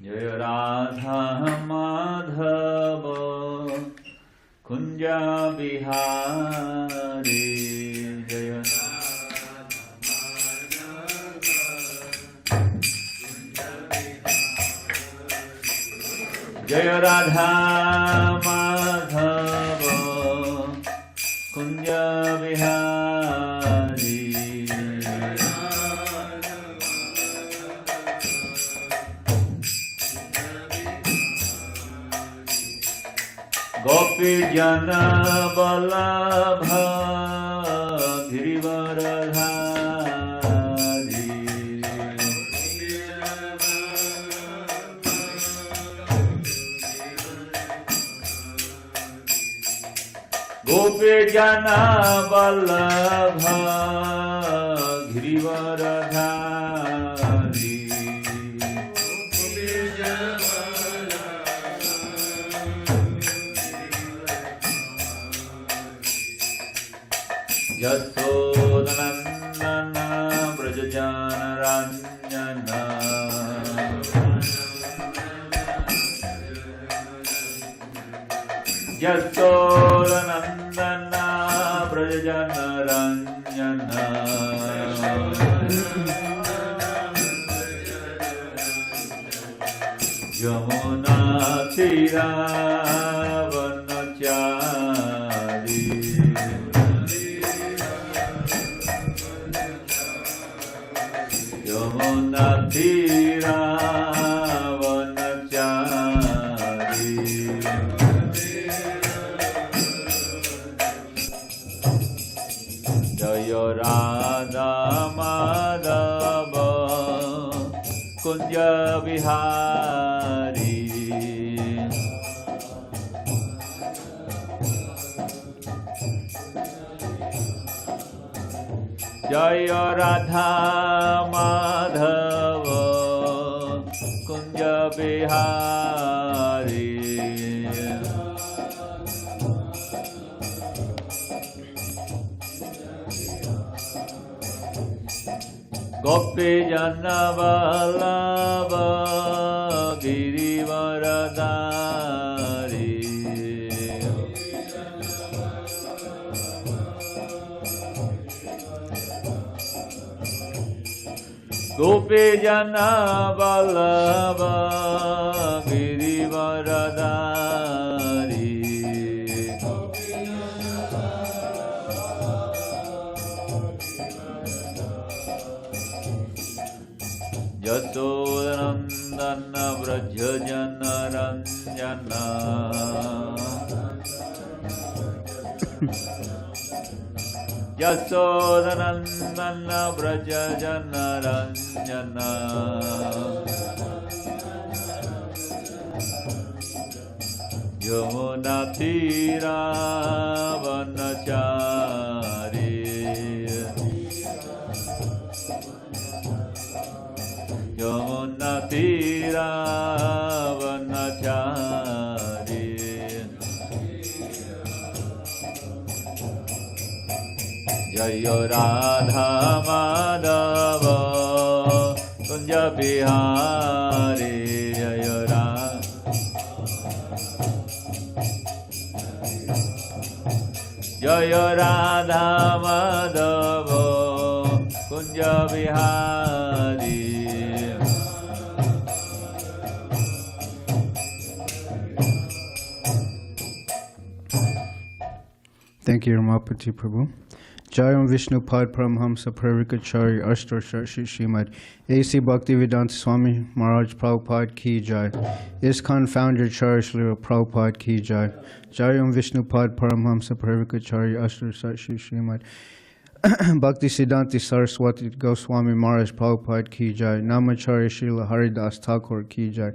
Jaya Radha Madhava Kunja Bihari Jaya Jaya Radha Madhava Kunja Bihari Gopi Jana Vallabha Girivaradhari Gopi Jana Vallabha Girivaradhari Yasodhanandana Brajajana Ranjana Yasodhanandana Brajajana Ranjana Yamuna Tira Vanachari Yamuna Tira Vanachari Jaya Radha Madhava Kunja Bihari Jaya Radha Madhava Kunja Bihari Gopi Jana Vallabha Girivaradhari Gopi Jana Vallabha Girivaradhari Yasodhanandana Brajajana Ranjana Yasodhanandana Brajajana Ranjana Yamuna Tira Vanachari Yamuna Tira Vanachari Jaya Radha Madhava Kunja Bihari Jaya Radha Jaya Radha Madhava Kunja Bihari Thank you, Ramapati Prabhu. Jayam Vishnu Pad Paramhamsa Pravikachari Ashtar Sharshi Srimad A.C. Bhaktivedanta Swami Maharaj Prabhupada Ki Jai. ISKCON Founder Chari Srila Prabhupada Ki Jai. Jayam Vishnu Pad Paramhamsa Pravikachari Ashtar Sharshi Srimad Bhakti Siddhanti Saraswati Goswami Maharaj Prabhupada Ki Jai. Namacharya Srila Haridas Thakur Ki Jai.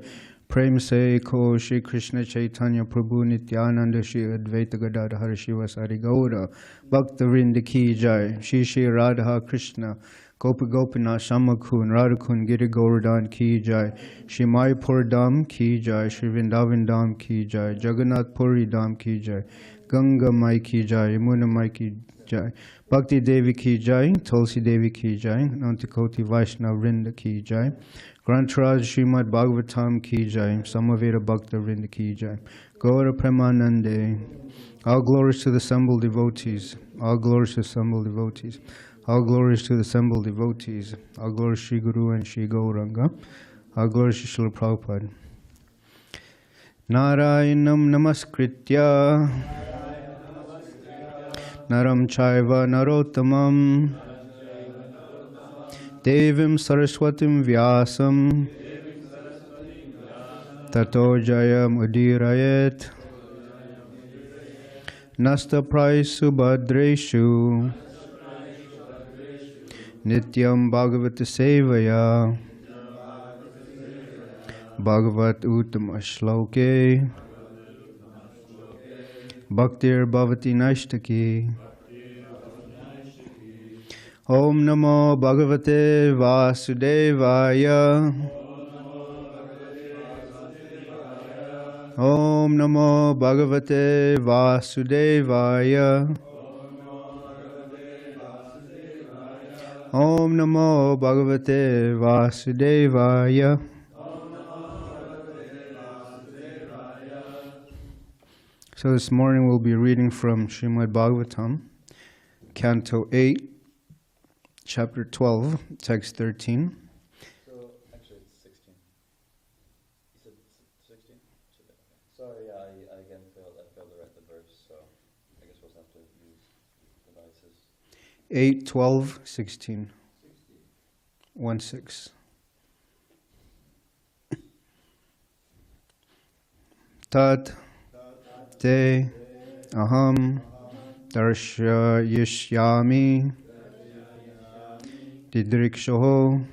Prem se ko Shri Krishna Chaitanya Prabhu Nityananda Shri Advaita Gadadhara Shivasari Gaura Bhakta-vrinda Ki Jai. Shri Shri Radha Krishna Gopi Gopinath Shamakun Radhakun Giri Govardhana Ki Jai. Shri Mayapur Dham Ki Jai. Shri Vrindavan Dham Ki Jai. Jagannath Puri Dham Ki Jai. Ganga Mai Ki Jai. Yamuna Mai Ki Jai. Bhakti Devi ki Jai, Tulsi Devi ki Jai, Nantakoti Vaishnava Vrinda ki Jai. Grantaraj Srimad Bhagavatam ki Jai, Samaveda Bhakta Vrinda ki Jai. Gaura Premanande. All glories to the assembled devotees. All glories to the assembled devotees. All glories to the assembled devotees. All glories Shri Guru and Shri Gauranga. All glories to Srila Prabhupada. Narayanam Namaskritya Naram Chaiva Narottamam Devim Saraswatim Vyasam Tato Jayam Udirayet Nasta Praisu Bhadreshu Nityam Bhagavata Sevaya Bhagavat Uttama Shloke Bhaktir Bhavati Nashtaki Om Namo Bhagavate Vasudevaya Om Namo Bhagavate Vasudevaya Om Namo Bhagavate Vasudevaya. So this morning we'll be reading from Srimad Bhagavatam, Canto 8, Chapter 12, Text 13. So, actually it's 16. You said 16? Sorry, I again failed to write the verse, so I guess we'll have to use devices. 8, 12, 16. 1, 6. Tat te aham darshayishyami didrikshoho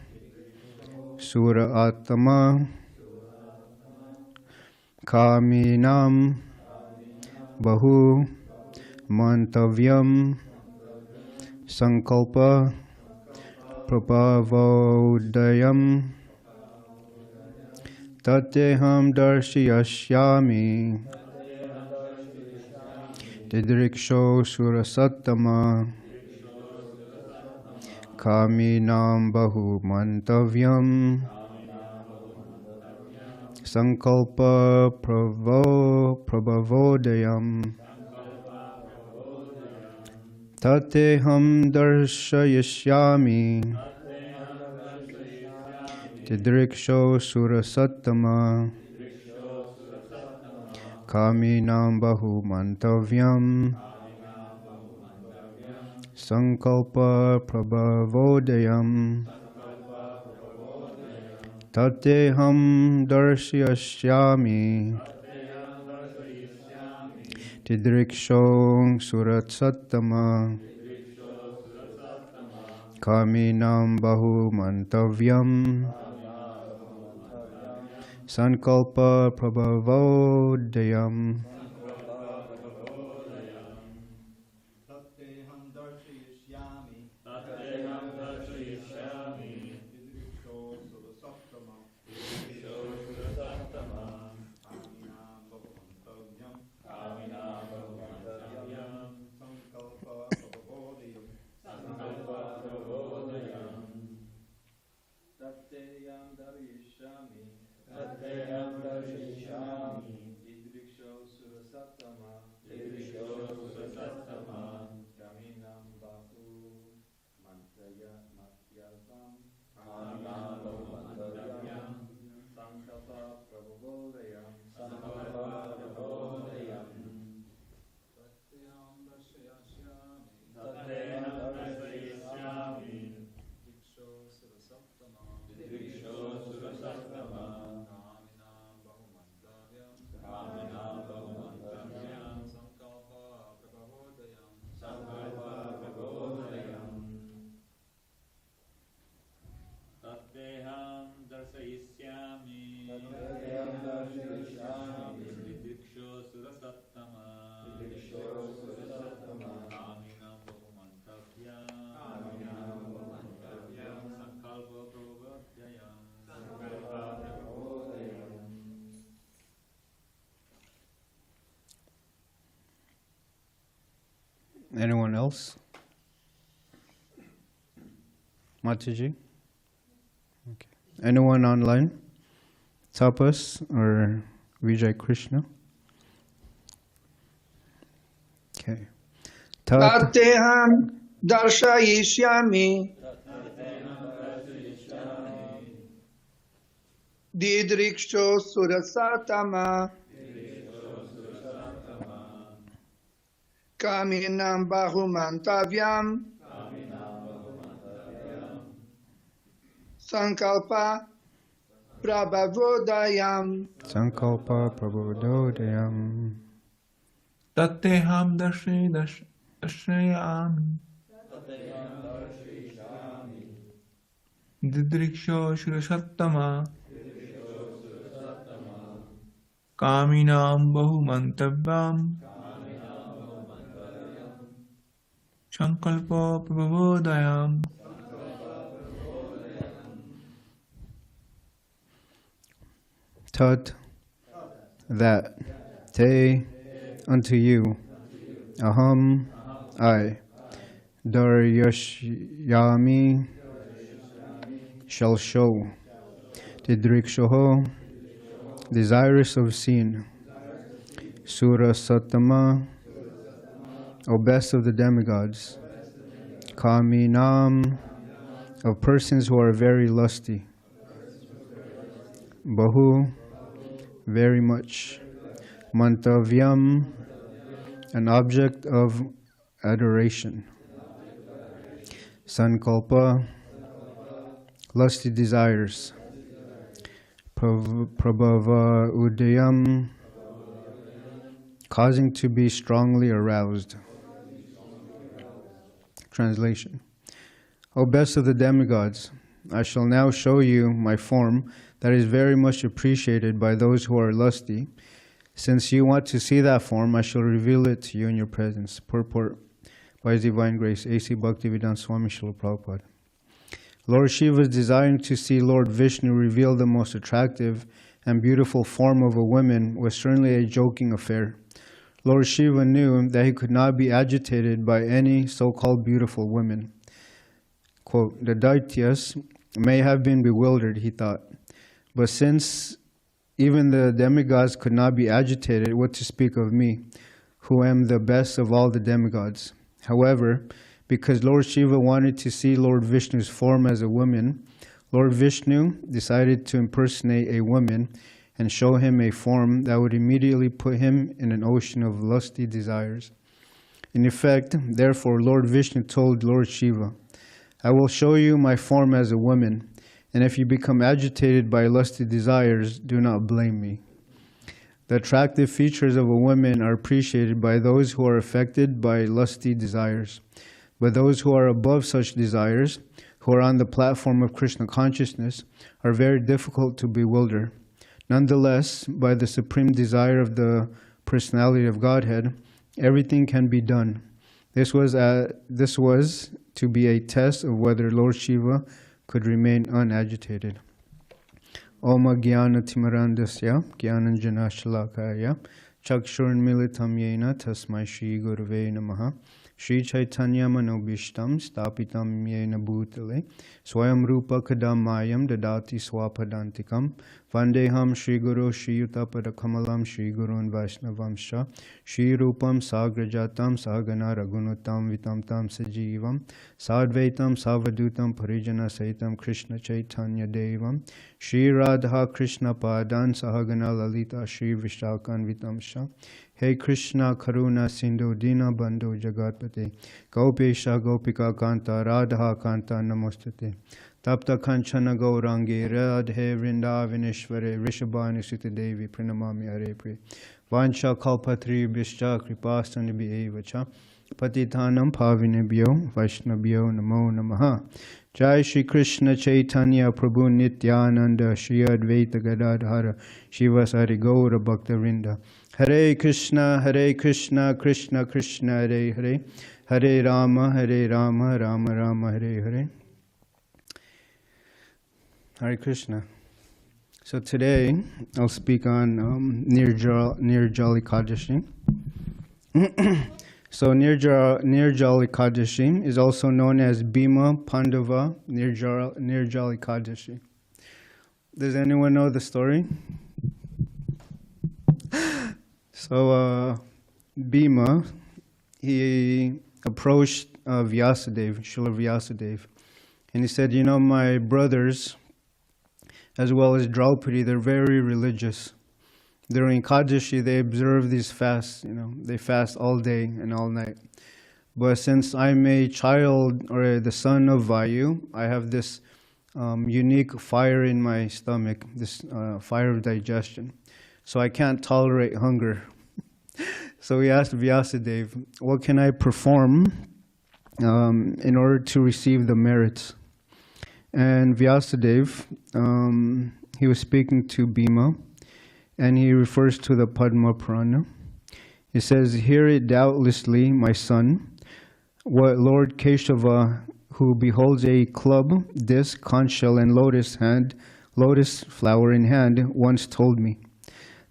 sura atama kaminam bahu mantavyam sankalpa prabhavodayam tateham darshayishyami didriksho surasattama kaminam bahu mantavyam sankalpa prabhavodayam tateham darshayishyami didriksho surasattama kaminam bahu mantavyam sankalpa prabhavodayam tateham darshayishyami didriksho surasattama kaminam bahu mantavyam sankalpa prabhavodayam. Anyone else? Mataji? Okay. Anyone online? Tapas or Vijay Krishna? Okay. Tatteham darshayishyami didriksho surasatama kaminam bahumantavyam sankalpa prabhavodayam. Sankalpa Prabododayam. Tatteham darshayami didriksho shurashattama kaminam bahumantavyam sankalpa prabodayam. Tat, that, te, unto you, aham, I, daryashyami, shall show, didrikshoho, desirous of seeing, sura satama, O best of the demigods, kaminam, of persons who are very lusty, bahu, very much, mantavyam, an object of adoration, sankalpa, lusty desires, prabhava udayam, causing to be strongly aroused. Translation. O best of the demigods, I shall now show you my form that is very much appreciated by those who are lusty. Since you want to see that form, I shall reveal it to you in your presence. Purport by His Divine Grace, A.C. Bhaktivedanta Swami Srila Prabhupada. Lord Shiva's desiring to see Lord Viṣṇu reveal the most attractive and beautiful form of a woman was certainly a joking affair. Lord Shiva knew that he could not be agitated by any so-called beautiful women. Quote, the Daityas may have been bewildered, he thought. But since even the demigods could not be agitated, what to speak of me, who am the best of all the demigods? However, because Lord Shiva wanted to see Lord Viṣṇu's form as a woman, Lord Viṣṇu decided to impersonate a woman and show him a form that would immediately put him in an ocean of lusty desires. In effect, therefore, Lord Viṣṇu told Lord Shiva, I will show you my form as a woman, and if you become agitated by lusty desires, do not blame me. The attractive features of a woman are appreciated by those who are affected by lusty desires. But those who are above such desires, who are on the platform of Krishna consciousness, are very difficult to bewilder. Nonetheless, by the supreme desire of the personality of Godhead, everything can be done. This was to be a test of whether Lord Shiva could remain unagitated. Oma Jnana Timarandasya Jnananjana Shalakaya Chakshurmilitam Yena Tasmai Shri Gurave Namaha Shri Chaitanya Manobishtam Stapitam Yena Bhutale Swayam Rupa Kadamayam Dadati Swapadantikam Vandeham Shri Guru Shri Yutapada Kamalam Shri Gurun Vaishnavamsha Shri Rupam Sagrajatam Sagana Ragunutam Vitamtam Sajivam Sadvaitam Savadutam Parijana Saitam Krishna Chaitanya Devam Shri Radha Krishna Padan Sahagana Lalita Shri Vishtakan Vitamsha Hey Krishna Karuna Sindhu Dina Bandhu Jagatpate Gopesha Gopika Kanta Radha Kanta Namostate Tapta Kanchana Gaurangi Radhe Vrindavaneshware Rishabhani Sita Devi Pranamami Hare Pre Vancha Kalpatri Bhishcha Kripasthanibi Evacha Patitanam Pavinebhyo Vaishnabhyo Namo Namaha Jai Shri Krishna Chaitanya Prabhu Nityananda Shri Advaita Gadadhara Shivasari Gaura Bhaktavinda Hare Krishna Krishna Krishna Hare Hare Hare Rama Rama Rama Hare Hare. Hare Krishna. So today I'll speak on Nirjali Kadashi. So Nirjal Ekadashi is also known as Bhima Pandava Nirjal Ekadashi. Does anyone know the story? So Bhima, he approached Vyasadeva, Srila Vyasadeva, and he said, you know, my brothers, as well as Draupadi, they're very religious. During Ekadashi, they observe these fasts, you know, they fast all day and all night. But since I'm a child or the son of Vayu, I have this unique fire in my stomach, this fire of digestion. So I can't tolerate hunger. So he asked Vyasadeva, what can I perform in order to receive the merits? And Vyasadeva, he was speaking to Bhima, and he refers to the Padma Purana. He says, hear it doubtlessly, my son, what Lord Keshava, who beholds a club, disc, conch shell, and lotus flower in hand, once told me.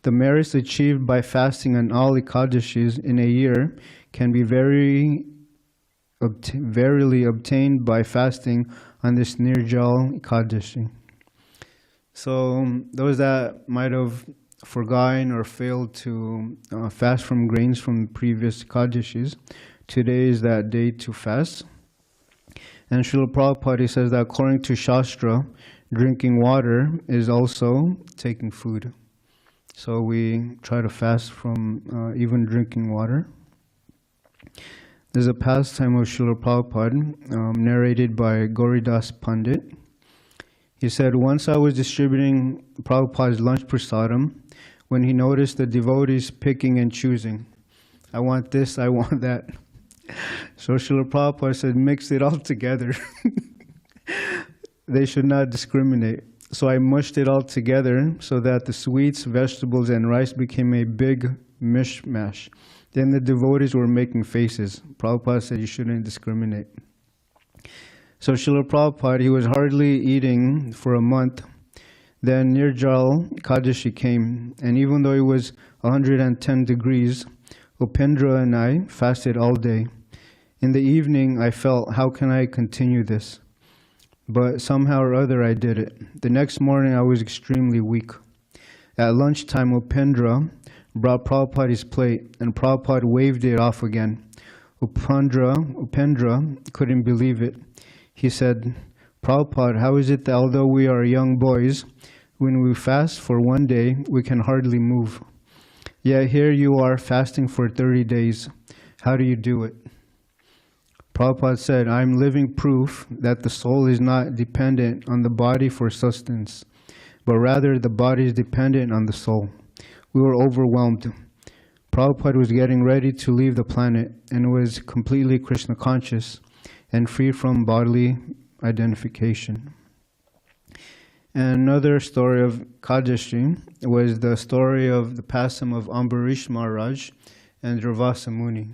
The merits achieved by fasting on all Ekadashis in a year can be verily obtained by fasting on this Nirjal Ekadashi. So those that might have forgotten or failed to fast from grains from previous Ekadashis, today is that day to fast. And Srila Prabhupada says that according to Shastra, drinking water is also taking food. So we try to fast from even drinking water. There's a pastime of Srila Prabhupada narrated by Gauridas Pandit. He said, once I was distributing Prabhupada's lunch prasadam when he noticed the devotees picking and choosing. I want this, I want that. So Srila Prabhupada said, mix it all together. They should not discriminate. So I mushed it all together so that the sweets, vegetables, and rice became a big mishmash. Then the devotees were making faces. Prabhupada said you shouldn't discriminate. So Srila Prabhupada, he was hardly eating for a month. Then Nirjal Ekadashi came, and even though it was 110 degrees, Upendra and I fasted all day. In the evening, I felt, how can I continue this? But somehow or other, I did it. The next morning, I was extremely weak. At lunchtime, Upendra brought Prabhupada his plate, and Prabhupada waved it off again. Upendra couldn't believe it. He said, Prabhupada, how is it that although we are young boys, when we fast for one day, we can hardly move? Yet here you are fasting for 30 days. How do you do it? Prabhupada said, I am living proof that the soul is not dependent on the body for sustenance, but rather the body is dependent on the soul. We were overwhelmed. Prabhupada was getting ready to leave the planet and was completely Krishna conscious and free from bodily identification. And another story of Ekadashi was the story of the pastime of Ambarish Maharaj and Durvasa Muni.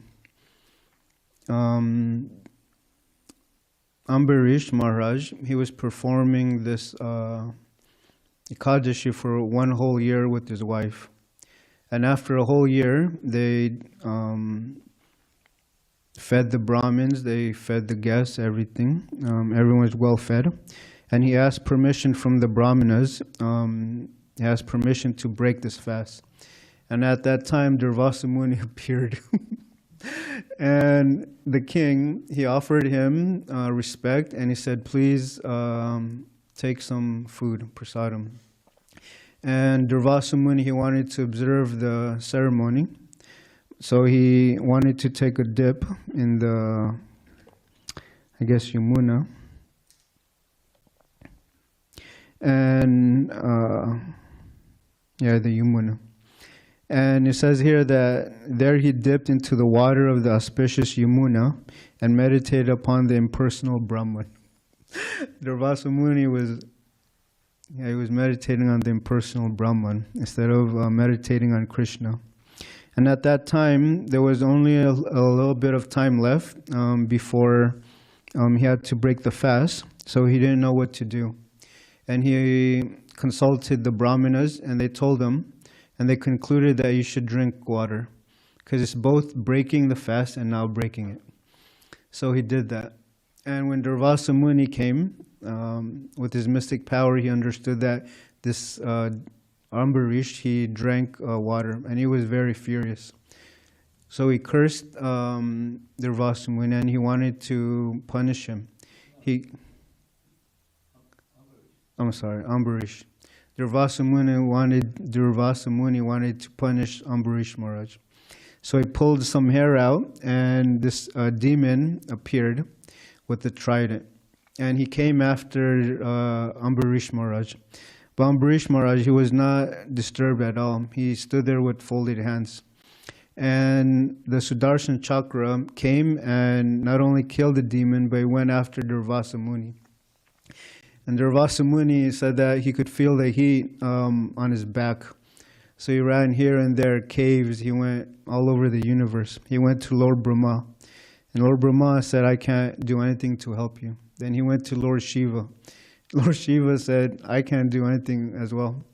Ambarish Maharaj, he was performing this Ekadashi for one whole year with his wife. And after a whole year, they fed the Brahmins, they fed the guests, everything. Everyone was well fed. And he asked permission from the Brahmanas, he asked permission to break this fast. And at that time, Durvasa Muni appeared. And the king, he offered him respect, and he said, please take some food, prasadam. And Durvasa Muni, he wanted to observe the ceremony. So he wanted to take a dip in the, I guess, Yamuna. And, the Yamuna. And it says here that there he dipped into the water of the auspicious Yamuna and meditated upon the impersonal Brahman. Durvasa Muni was meditating on the impersonal Brahman instead of meditating on Krishna. And at that time, there was only a little bit of time left before he had to break the fast, so he didn't know what to do. And he consulted the Brahmanas, and they told him, and they concluded that you should drink water. because it's both breaking the fast and now breaking it. So he did that. And when Durvasa Muni came, with his mystic power, he understood that this Ambarish, he drank water, and he was very furious. So he cursed Durvasa Muni, and he wanted to punish him. Ambarish. Durvasa Muni wanted to punish Ambarish Maharaj. So he pulled some hair out, and this demon appeared with the trident. And he came after Ambarish Maharaj. But Ambarish Maharaj, he was not disturbed at all. He stood there with folded hands. And the Sudarshan Chakra came and not only killed the demon, but he went after Durvasa Muni. And Durvasa Muni said that he could feel the heat on his back. So he ran here and there, caves. He went all over the universe. He went to Lord Brahma. And Lord Brahma said, I can't do anything to help you. Then he went to Lord Śiva. Lord Śiva said, I can't do anything as well.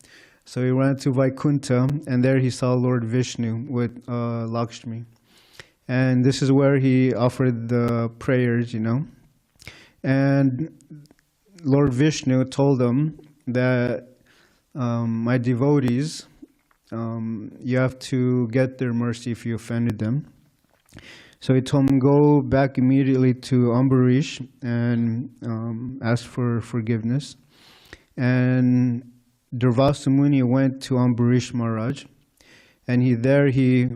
So he ran to Vaikuntha, and there he saw Lord Viṣṇu with Lakshmi. And this is where he offered the prayers, you know. And Lord Viṣṇu told him that my devotees, you have to get their mercy if you offended them. So he told him, go back immediately to Ambarish and ask for forgiveness. And Durvasa Muni went to Ambarish Maharaj, and he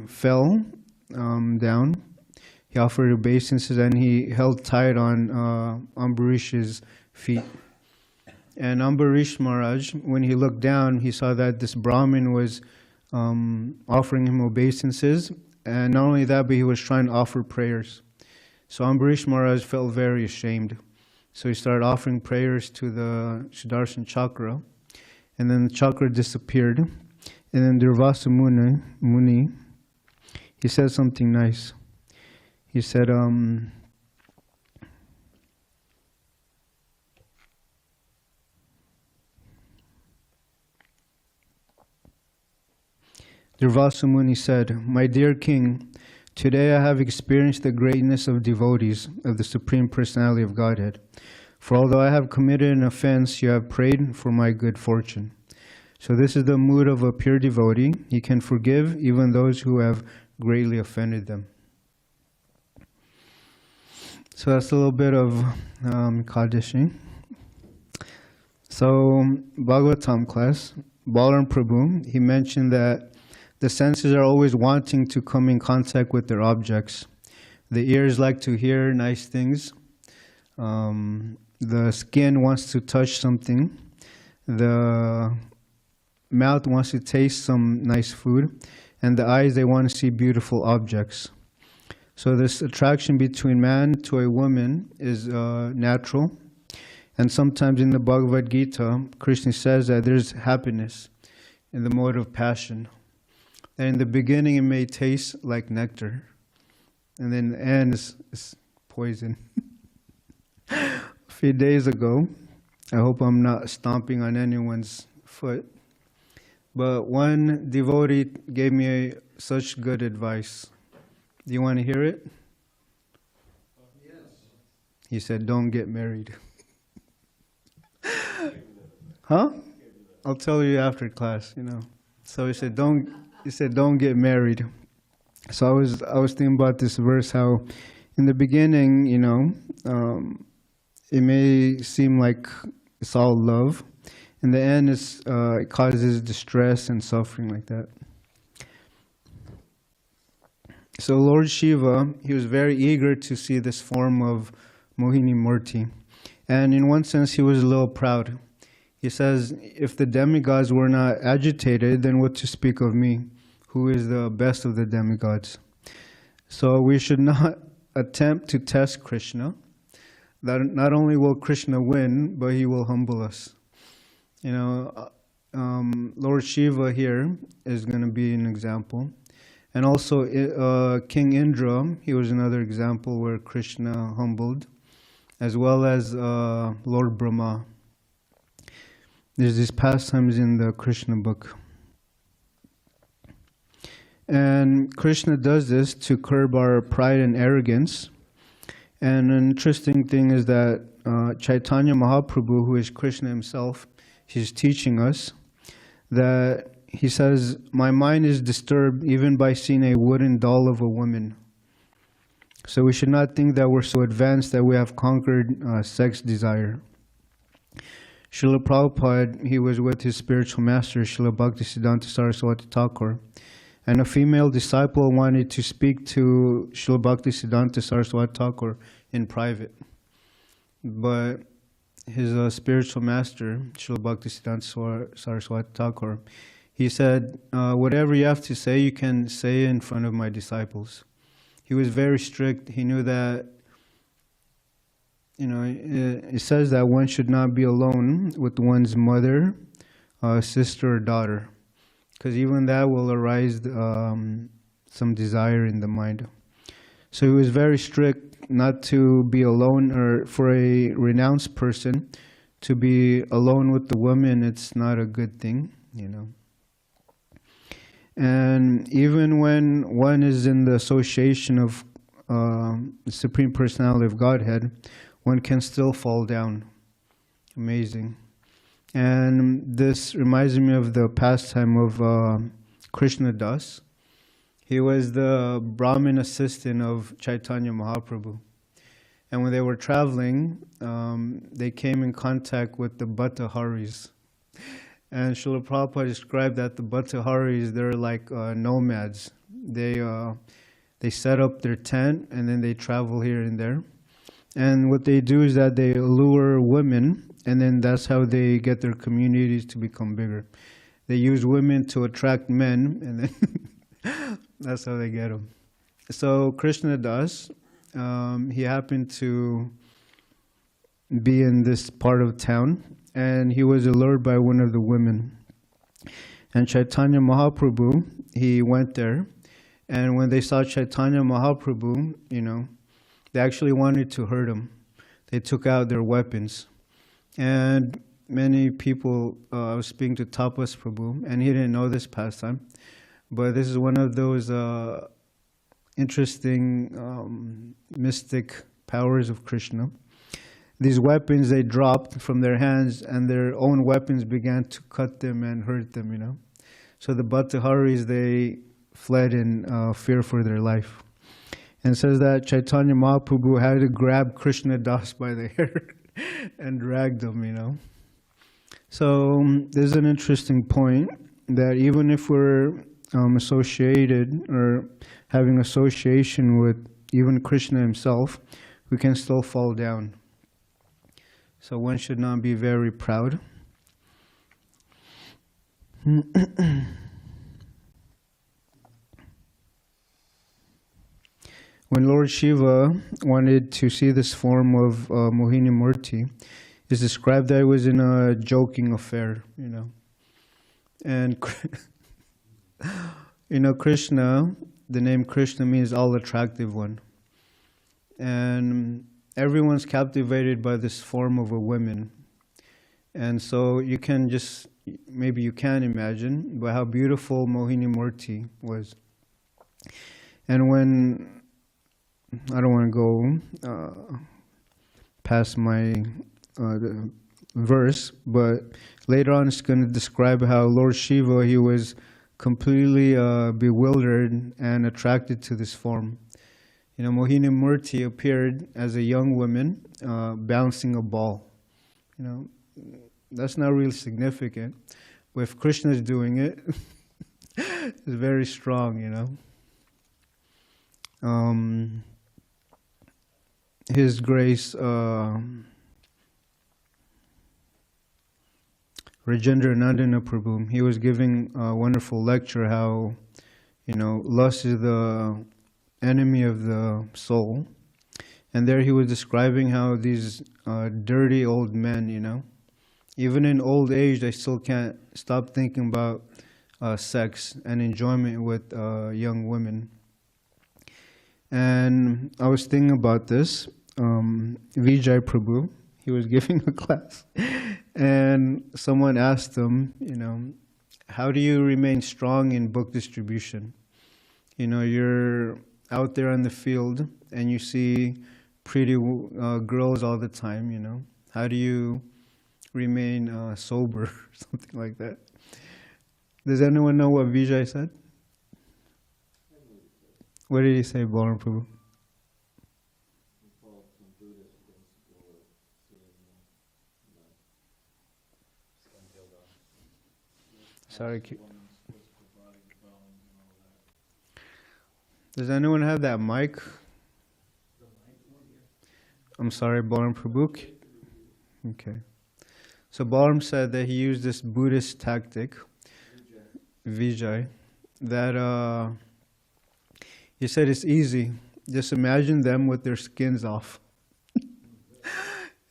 fell down. He offered obeisances, and he held tight on Ambarish's feet. And Ambarish Maharaj, when he looked down, he saw that this Brahmin was offering him obeisances. And not only that, but he was trying to offer prayers. So Ambarish Maharaj felt very ashamed. So he started offering prayers to the Sudarshan Chakra. And then the chakra disappeared. And then Durvasa Muni, he said something nice. He said, Durvasa Muni said, my dear king, today I have experienced the greatness of devotees of the Supreme Personality of Godhead. For although I have committed an offense, you have prayed for my good fortune. So this is the mood of a pure devotee. He can forgive even those who have greatly offended them. So that's a little bit of Kadashi. So Bhagavatam class, Balaram Prabhu, he mentioned that the senses are always wanting to come in contact with their objects. The ears like to hear nice things. The skin wants to touch something. The mouth wants to taste some nice food. And the eyes, they want to see beautiful objects. So this attraction between man to a woman is natural. And sometimes in the Bhagavad Gita, Krishna says that there's happiness in the mode of passion. And in the beginning, it may taste like nectar. And then the end is poison. A few days ago, I hope I'm not stomping on anyone's foot, but one devotee gave me such good advice. Do you want to hear it? Yes. He said, don't get married. Huh? I'll tell you after class, you know. So he said, don't get married. So I was thinking about this verse, how in the beginning, you know, it may seem like it's all love. In the end, it causes distress and suffering like that. So Lord Śiva, he was very eager to see this form of Mohini Murti. And in one sense, he was a little proud. He says, if the demigods were not agitated, then what to speak of me, who is the best of the demigods? So we should not attempt to test Krishna. That not only will Krishna win, but he will humble us. You know, Lord Śiva here is going to be an example. And also King Indra, he was another example where Krishna humbled, as well as Lord Brahma. There's these pastimes in the Krishna book. And Krishna does this to curb our pride and arrogance. And an interesting thing is that Chaitanya Mahaprabhu, who is Krishna himself, he's teaching us that he says, my mind is disturbed even by seeing a wooden doll of a woman. So we should not think that we're so advanced that we have conquered sex desire. Srila Prabhupada, he was with his spiritual master, Srila Bhaktisiddhanta Saraswati Thakur, and a female disciple wanted to speak to Srila Bhaktisiddhanta Saraswati Thakur in private. But his spiritual master, Srila Bhaktisiddhanta Saraswati Thakur, he said, whatever you have to say, you can say in front of my disciples. He was very strict. He knew that, it says that one should not be alone with one's mother, sister, or daughter, because even that will arise some desire in the mind. So he was very strict not to be alone, or for a renounced person to be alone with the woman. It's not a good thing, And even when one is in the association of the Supreme Personality of Godhead, one can still fall down. Amazing. And this reminds me of the pastime of Krishna Das. He was the Brahmin assistant of Chaitanya Mahaprabhu. And when they were traveling, they came in contact with the Bhattaharis. And Srila Prabhupada described that the Bhattaharis, they're like nomads. They set up their tent and then they travel here and there. And what they do is that they lure women, and then that's how they get their communities to become bigger. They use women to attract men, and then that's how they get them. So Krishna Das, he happened to be in this part of town, and he was allured by one of the women. And Chaitanya Mahaprabhu, he went there, and when they saw Chaitanya Mahaprabhu, they actually wanted to hurt him. They took out their weapons. And many people, I was speaking to Tapas Prabhu, and he didn't know this pastime, but this is one of those interesting mystic powers of Krishna. These weapons, they dropped from their hands, and their own weapons began to cut them and hurt them, So the Bhattaharis, they fled in fear for their life. And says that Chaitanya Mahaprabhu had to grab Krishna Das by the hair and drag them, So there's an interesting point that even if we're associated or having association with even Krishna himself, we can still fall down. So one should not be very proud. When Lord Śiva wanted to see this form of Mohini Murti, it's described that it was in a joking affair, And, Krishna, the name Krishna means all attractive one. And everyone's captivated by this form of a woman. And so you can maybe you can imagine by how beautiful Mohini Murti was. And when, I don't want to go past my the verse, but later on it's going to describe how Lord Śiva, he was completely bewildered and attracted to this form. Mohini Murti appeared as a young woman bouncing a ball. That's not really significant, but if Krishna is doing it, it's very strong, His Grace Rajendra Nandana Prabhu, he was giving a wonderful lecture how, lust is the enemy of the soul. And there he was describing how these dirty old men, even in old age, they still can't stop thinking about sex and enjoyment with young women. And I was thinking about this. Vijay Prabhu, he was giving a class, and someone asked him, how do you remain strong in book distribution? You know, you're out there on the field and you see pretty girls all the time, you know. How do you remain sober? Something like that. Does anyone know what Vijay said? What did he say, Balaram Prabhu? Sorry. Does anyone have that mic? I'm sorry, Balaram Prabhu. Okay. So Balaram said that he used this Buddhist tactic, Vijay, that he said it's easy. Just imagine them with their skins off.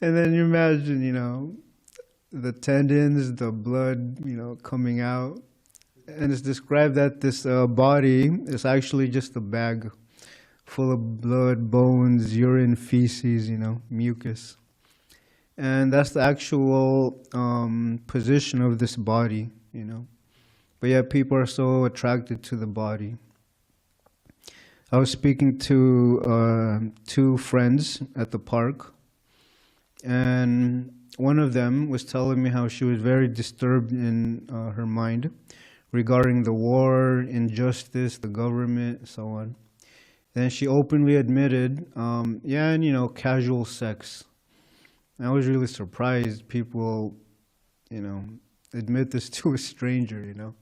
And then you imagine, you know, the tendons, the blood, you know, coming out. And it's described that this body is actually just a bag full of blood, bones, urine, feces, you know, mucus. And that's the actual position of this body, you know. But yet people are so attracted to the body. I was speaking to two friends at the park, and one of them was telling me how she was very disturbed in her mind regarding the war, injustice, the government, so on. Then she openly admitted, yeah, and you know, casual sex. And I was really surprised people, you know, admit this to a stranger, you know.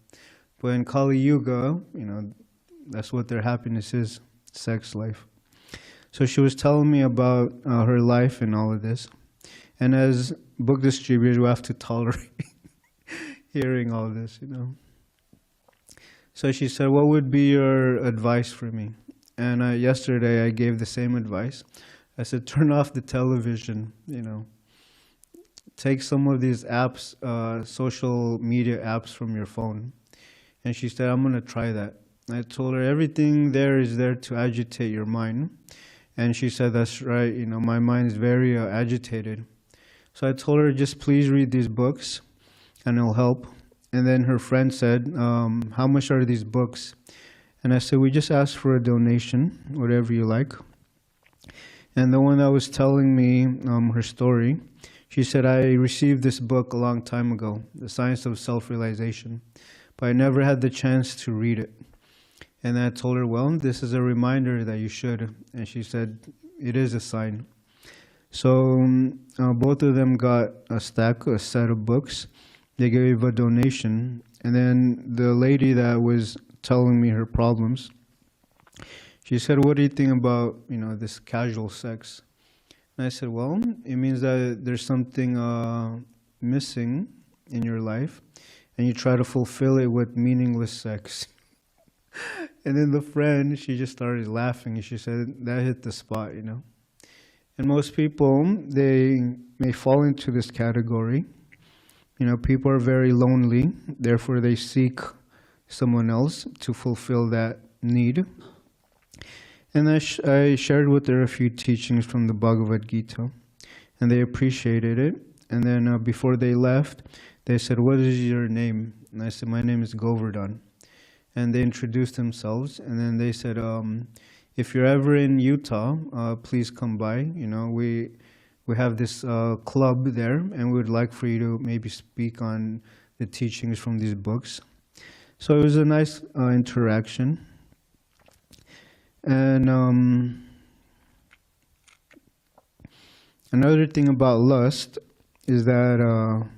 But in Kali Yuga, you know, that's what their happiness is, sex life. So she was telling me about her life and all of this. And as book distributors, we have to tolerate hearing all this, you know. So she said, what would be your advice for me? And yesterday I gave the same advice. I said, turn off the television, you know. Take some of these apps, social media apps from your phone. And she said, I'm going to try that. I told her everything there is there to agitate your mind. And she said, that's right, you know, my mind is very agitated. So I told her, just please read these books and it'll help. And then her friend said, how much are these books? And I said, we just asked for a donation, whatever you like. And the one that was telling me her story, she said, I received this book a long time ago, The Science of Self-Realization, but I never had the chance to read it. And I told her, well, this is a reminder that you should. And she said, it is a sign. So both of them got a set of books. They gave a donation. And then the lady that was telling me her problems, she said, what do you think about, you know, this casual sex? And I said, well, it means that there's something missing in your life, and you try to fulfill it with meaningless sex. And then the friend, she just started laughing, and she said, that hit the spot, you know. And most people, they may fall into this category. You know, people are very lonely, therefore they seek someone else to fulfill that need. And I shared with her a few teachings from the Bhagavad Gita, and they appreciated it. And then before they left, they said, what is your name? And I said, my name is Govardhan. And they introduced themselves, and then they said, if you're ever in Utah, please come by. You know, we have this club there, and we would like for you to maybe speak on the teachings from these books. So it was a nice interaction. And another thing about lust is that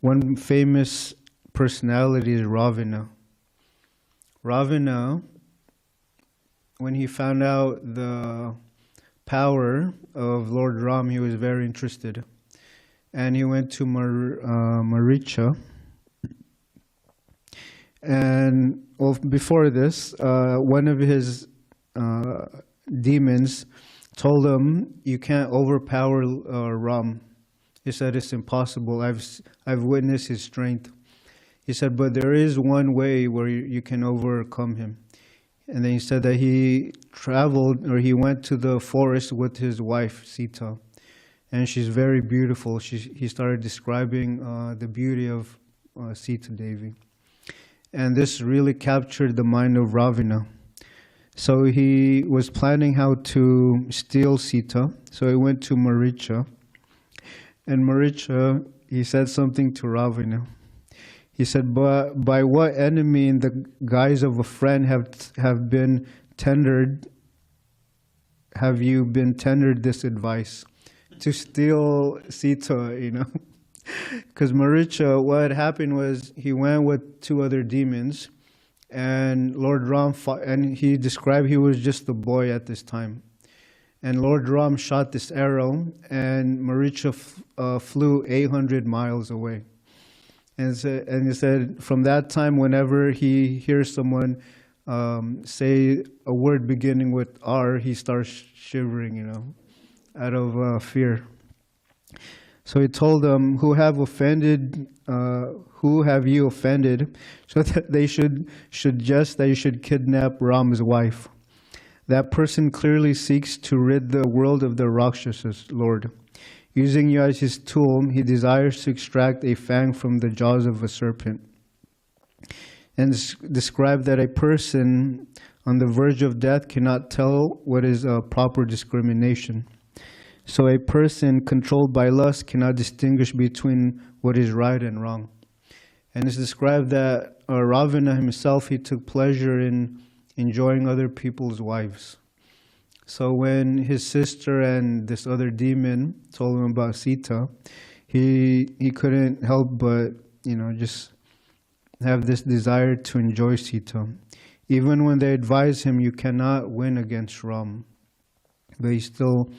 one famous personality is Ravana. Ravana, when he found out the power of Lord Ram, he was very interested. And he went to Maricha. And well, before this, one of his demons told him, you can't overpower Ram. He said, it's impossible. I've witnessed his strength. He said, but there is one way where you can overcome him. And then he said that he traveled, or he went to the forest with his wife, Sita. And she's very beautiful. He started describing the beauty of Sita Devi. And this really captured the mind of Ravana. So he was planning how to steal Sita. So he went to Maricha. And Maricha, he said something to Ravana. He said, "But by what enemy in the guise of a friend have been tendered? Have you been tendered this advice to steal Sita?" You know, because Maricha, what had happened was he went with 2 other demons, and Lord Ram fought, and he described he was just a boy at this time. And Lord Ram shot this arrow, and Maricha flew 800 miles away. And he said, from that time, whenever he hears someone say a word beginning with R, he starts shivering, you know, out of fear. So he told them, who have you offended, so that they should suggest that you should kidnap Ram's wife. That person clearly seeks to rid the world of the Rakshasas, Lord. Using you as his tool, he desires to extract a fang from the jaws of a serpent. And describe that a person on the verge of death cannot tell what is a proper discrimination. So a person controlled by lust cannot distinguish between what is right and wrong. And it's described that Ravana himself, he took pleasure in enjoying other people's wives. So when his sister and this other demon told him about Sita, he couldn't help but, you know, just have this desire to enjoy Sita. Even when they advised him, you cannot win against Ram. But he still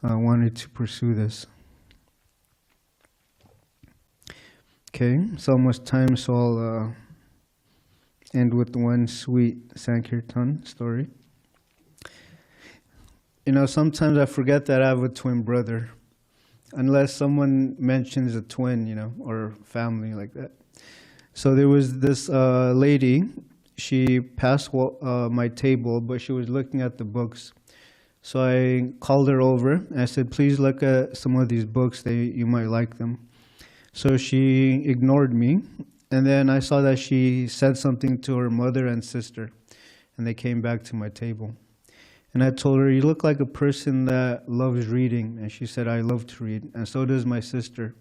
wanted to pursue this. Okay, it's almost time, so I'll end with one sweet Sankirtan story. You know, sometimes I forget that I have a twin brother, unless someone mentions a twin, you know, or family like that. So there was this lady, she passed my table, but she was looking at the books. So I called her over and I said, please look at some of these books, you might like them. So she ignored me, and then I saw that she said something to her mother and sister, and they came back to my table. And I told her, you look like a person that loves reading. And she said, I love to read, and so does my sister.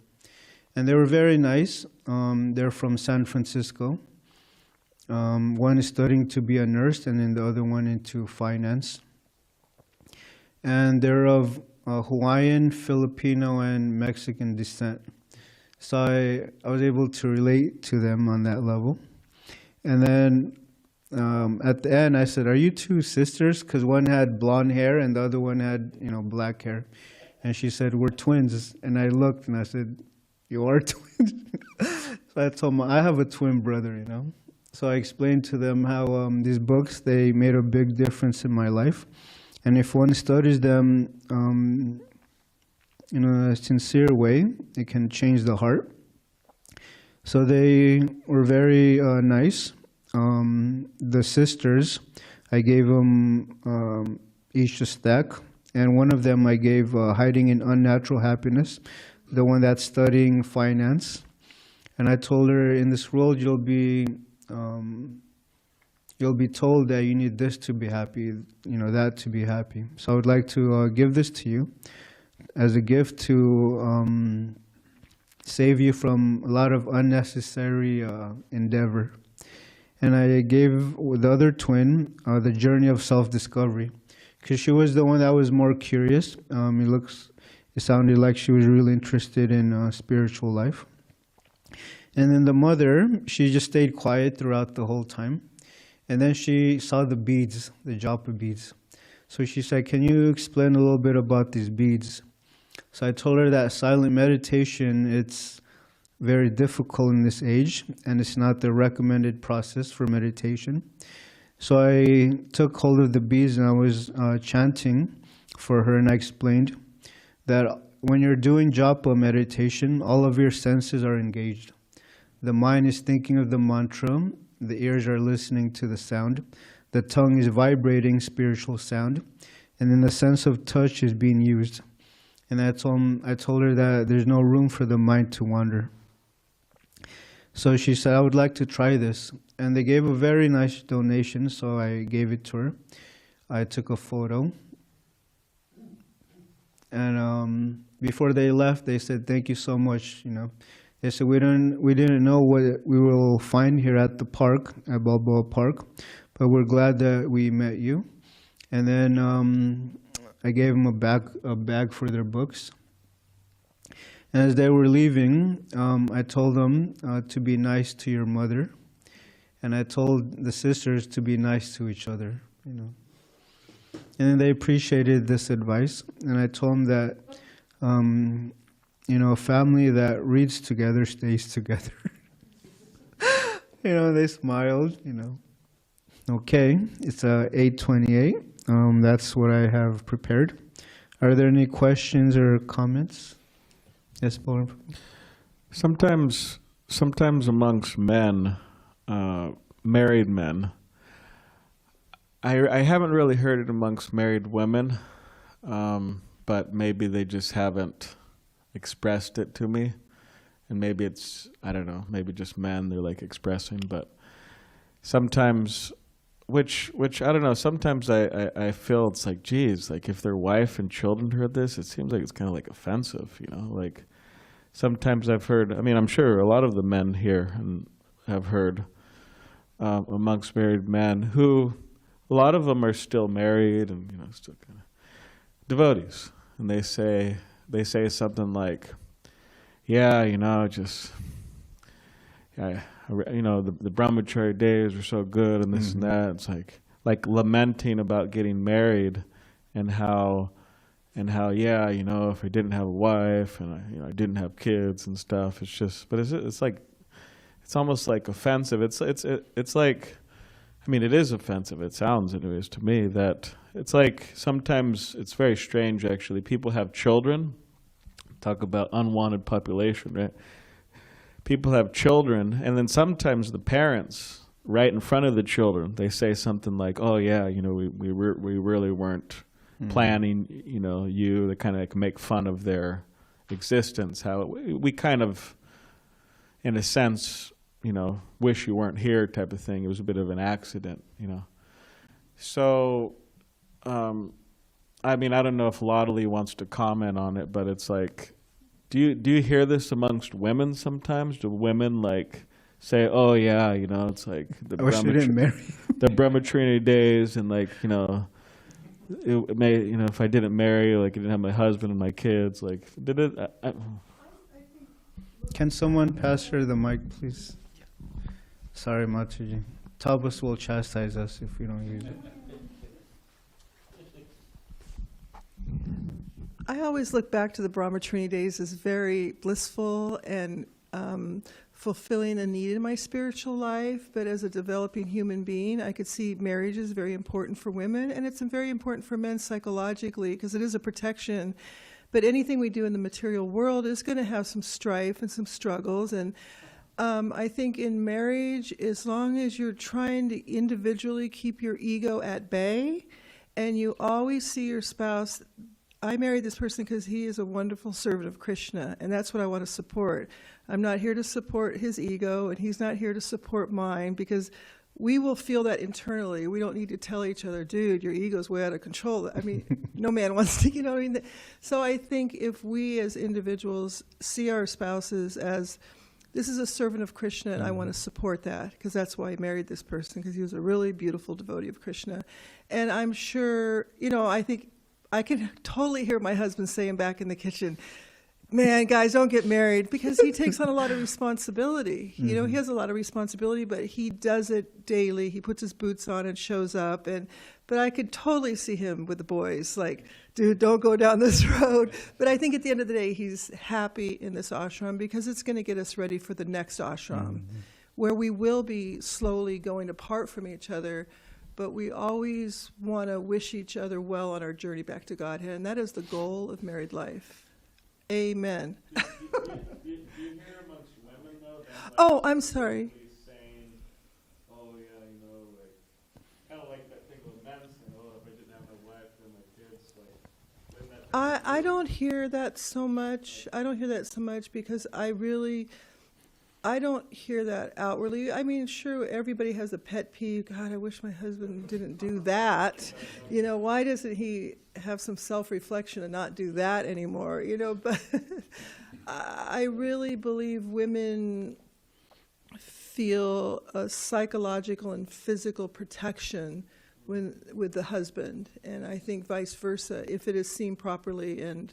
And they were very nice. They're from San Francisco. One is studying to be a nurse, and then the other one into finance. And they're of Hawaiian, Filipino, and Mexican descent. So I was able to relate to them on that level. And then at the end, I said, are you 2 sisters? Because one had blonde hair and the other one had, you know, black hair. And she said, we're twins. And I looked and I said, you are twins? So I told them, I have a twin brother, you know. So I explained to them how these books, they made a big difference in my life. And if one studies them in a sincere way, it can change the heart. So they were very nice. The sisters, I gave them each a stack, and one of them I gave Hiding in Unnatural Happiness, the one that's studying finance. And I told her, in this world you'll be told that you need this to be happy, you know, that to be happy. So I would like to give this to you as a gift to save you from a lot of unnecessary endeavor. And I gave the other twin the journey of self-discovery, because she was the one that was more curious. It sounded like she was really interested in spiritual life. And then the mother, she just stayed quiet throughout the whole time. And then she saw the beads, the japa beads. So she said, can you explain a little bit about these beads? So I told her that silent meditation, it's very difficult in this age, and it's not the recommended process for meditation. So I took hold of the beads and I was chanting for her, and I explained that when you're doing japa meditation, all of your senses are engaged. The mind is thinking of the mantra, the ears are listening to the sound, the tongue is vibrating spiritual sound, and then the sense of touch is being used. And I told her that there's no room for the mind to wander. So she said, I would like to try this. And they gave a very nice donation, so I gave it to her. I took a photo. And before they left, they said, "Thank you so much." You know, they said we didn't know what we will find here at the park, at Balboa Park, but we're glad that we met you. And then I gave them a bag for their books. And as they were leaving, I told them to be nice to your mother, and I told the sisters to be nice to each other. You know. And then they appreciated this advice, and I told them that, you know, a family that reads together stays together. You know, they smiled, you know. Okay, it's 8:28. That's what I have prepared. Are there any questions or comments? Yes, Paul. Sometimes amongst men, married men, I haven't really heard it amongst married women, but maybe they just haven't expressed it to me. And maybe it's, I don't know, maybe just men, they're like expressing, but sometimes, which I don't know, sometimes I feel it's like, geez, like if their wife and children heard this, it seems like it's kind of like offensive, you know, like sometimes I've heard, I mean, I'm sure a lot of the men here have heard amongst married men who, a lot of them are still married and, you know, still kind of devotees. And they say something like, yeah, you know, just, yeah, you know, the brahmachari days were so good and this and that. It's like lamenting about getting married and how, yeah, you know, if I didn't have a wife and I didn't have kids and stuff, it's just, but it's like, it's almost like offensive. It's like, I mean, it is offensive. It sounds, anyways, to me that it's like sometimes it's very strange, actually. People have children. Talk about unwanted population, right? People have children, and then sometimes the parents, right in front of the children, they say something like, "Oh yeah, you know, we really weren't planning, you know, you." They kind of like make fun of their existence. How we kind of, in a sense, you know, wish you weren't here type of thing. It was a bit of an accident, you know. So, I mean, I don't know if Laudley wants to comment on it, but it's like, do you hear this amongst women sometimes? Do women like say, "Oh yeah, you know, it's like the brahmachari days," and like, you know, it may, you know, if I didn't marry, like I didn't have my husband and my kids, like did it? Can someone pass her the mic, please? Sorry, Mataji. Tapas will chastise us if we don't use it. I always look back to the brahmachari days as very blissful and fulfilling a need in my spiritual life. But as a developing human being, I could see marriage is very important for women, and it's very important for men psychologically because it is a protection. But anything we do in the material world is going to have some strife and some struggles. And I think in marriage, as long as you're trying to individually keep your ego at bay and you always see your spouse, I married this person because he is a wonderful servant of Krishna, and that's what I want to support. I'm not here to support his ego, and he's not here to support mine, because we will feel that internally. We don't need to tell each other, dude, your ego's way out of control. I mean, no man wants to, you know what I mean? So I think if we as individuals see our spouses as, this is a servant of Krishna, and I want to support that, because that's why I married this person, because he was a really beautiful devotee of Krishna. And I'm sure, you know, I think I can totally hear my husband saying back in the kitchen, "Man, guys, don't get married," because he takes on a lot of responsibility. You know, he has a lot of responsibility, but he does it daily. He puts his boots on and shows up. But I could totally see him with the boys, like, dude, don't go down this road. But I think at the end of the day, he's happy in this ashram because it's going to get us ready for the next ashram, where we will be slowly going apart from each other. But we always want to wish each other well on our journey back to Godhead, and that is the goal of married life. Amen. Do you hear amongst women, though? Oh, I'm sorry. Saying, "Oh yeah, you know, like kind of like that thing with men saying, oh, if I didn't have my wife and my kids, like." I don't hear that so much. I don't hear that so much because I really, I don't hear that outwardly. I mean, sure, everybody has a pet peeve. God, I wish my husband didn't do that. You know, why doesn't he have some self-reflection and not do that anymore? You know, but I really believe women feel a psychological and physical protection with the husband, and I think vice versa, if it is seen properly. And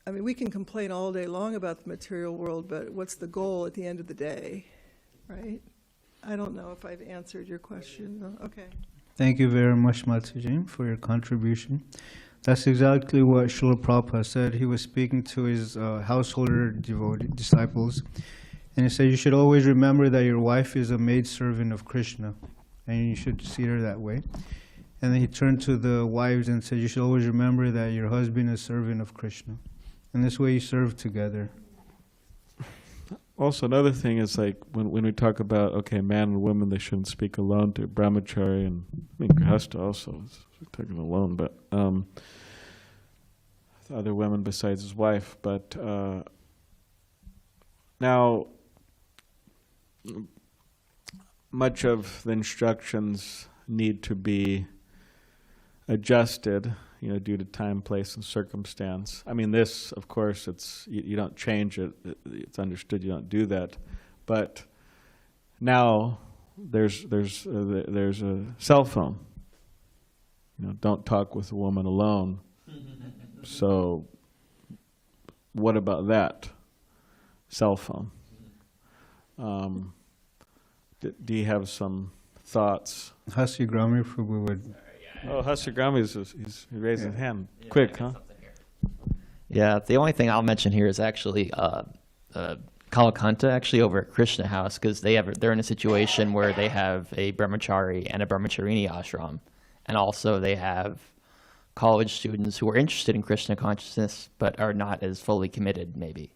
I mean, we can complain all day long about the material world, but what's the goal at the end of the day, right? I don't know if I've answered your question. No? Okay. Thank you very much, Mataji, for your contribution. That's exactly what Srila Prabhupada said. He was speaking to his householder disciples, and he said, you should always remember that your wife is a maidservant of Krishna, and you should see her that way. And then he turned to the wives and said, you should always remember that your husband is a servant of Krishna. And this way you serve together. Also, another thing is like when we talk about, okay, man and woman, they shouldn't speak alone to brahmachari, and I think grihastha also is talking alone, but other women besides his wife. But now, much of the instructions need to be adjusted, you know, due to time, place, and circumstance. I mean, this, of course, it's you don't change it. It's understood you don't do that. But now there's a cell phone. You know, don't talk with a woman alone. So, what about that cell phone? Do you have some thoughts? Hasi Grami Prabhu would. Oh, Hasagrami he raised his hand. Quick, huh? Yeah, the only thing I'll mention here is actually Kalakanta, actually over at Krishna House, because they're in a situation where they have a brahmachari and a brahmacharini ashram, and also they have college students who are interested in Krishna consciousness but are not as fully committed, maybe.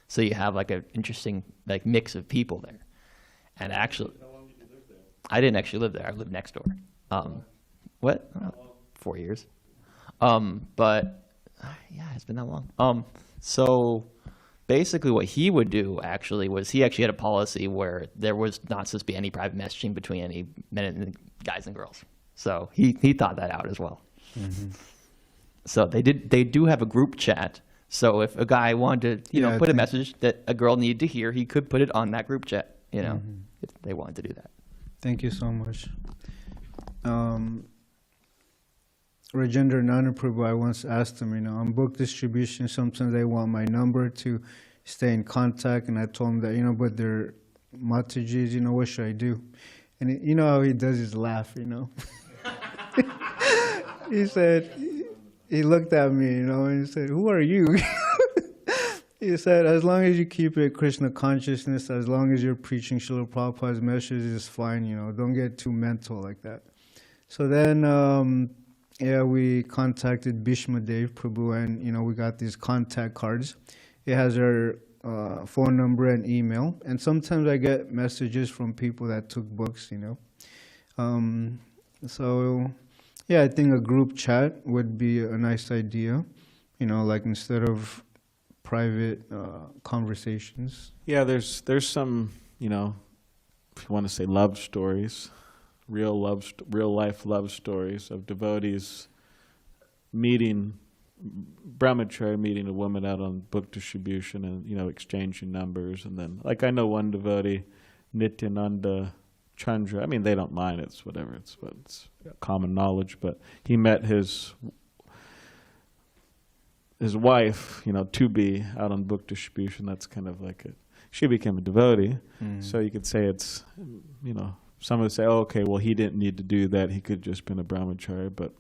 So you have like an interesting like mix of people there. And actually, how long did you live there? I didn't actually live there. I lived next door. What? 4 years. But yeah, it's been that long. So basically what he would do actually was he actually had a policy where there was not supposed to be any private messaging between any men and guys and girls. So he thought that out as well. Mm-hmm. So they do have a group chat. So if a guy wanted to, you know, put a message that a girl needed to hear, he could put it on that group chat, you know, if they wanted to do that. Thank you so much. Rajendra Nana Prabhu, I once asked him, you know, on book distribution, sometimes they want my number to stay in contact, and I told him that, you know, but they're Matajis, you know, what should I do? And you know how he does his laugh, you know? He said, he looked at me, you know, and he said, who are you? He said, as long as you keep it Krishna consciousness, as long as you're preaching Srila Prabhupada's message, is fine, you know, don't get too mental like that. So then, yeah, we contacted Bhishma Dev Prabhu, and, you know, we got these contact cards. It has our phone number and email, and sometimes I get messages from people that took books, you know. So, yeah, I think a group chat would be a nice idea, you know, like instead of private conversations. Yeah, there's some, you know, if you want to say love stories, real life love stories of devotees meeting, brahmachari meeting a woman out on book distribution and, you know, exchanging numbers. And then, like, I know one devotee, Nityananda Chandra, I mean, they don't mind, it's whatever, it's common knowledge, but he met his wife, you know, to be out on book distribution. That's kind of like she became a devotee. So you could say it's, you know, some would say, oh, okay, well, he didn't need to do that. He could just been a brahmachari, but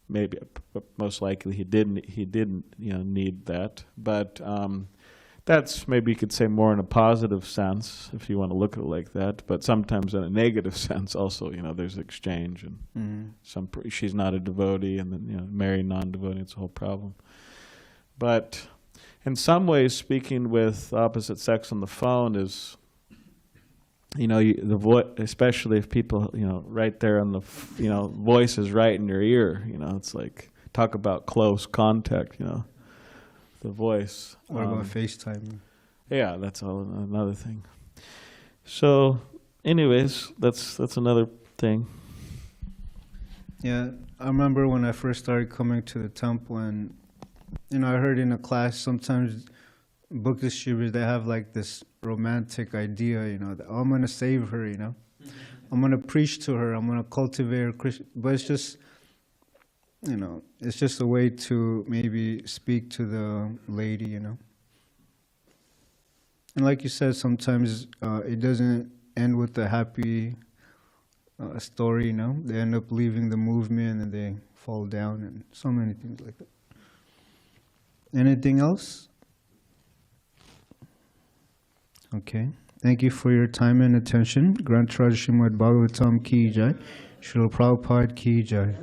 maybe, most likely, he didn't, you know, need that. But that's maybe you could say more in a positive sense, if you want to look at it like that. But sometimes in a negative sense, also, you know, there's exchange, and she's not a devotee, and then, you know, married non-devotee, it's a whole problem. But in some ways, speaking with the opposite sex on the phone is, you know, especially if people, you know, right there on the, you know, voice is right in your ear, you know, it's like, talk about close contact, you know, the voice. What about FaceTime? Yeah, that's all another thing. So, anyways, that's another thing. Yeah, I remember when I first started coming to the temple, and I heard in a class sometimes Buddhist Shivas, they have like this romantic idea, that oh, I'm gonna save her, I'm gonna preach to her, I'm gonna cultivate her Krishna. But it's just, it's just a way to maybe speak to the lady, And like you said, sometimes it doesn't end with a happy story, They end up leaving the movement and they fall down and so many things like that. Anything else? Okay. Thank you for your time and attention. Granth Raj Srimad Bhagavatam ki jai. Srila Prabhupada ki jai.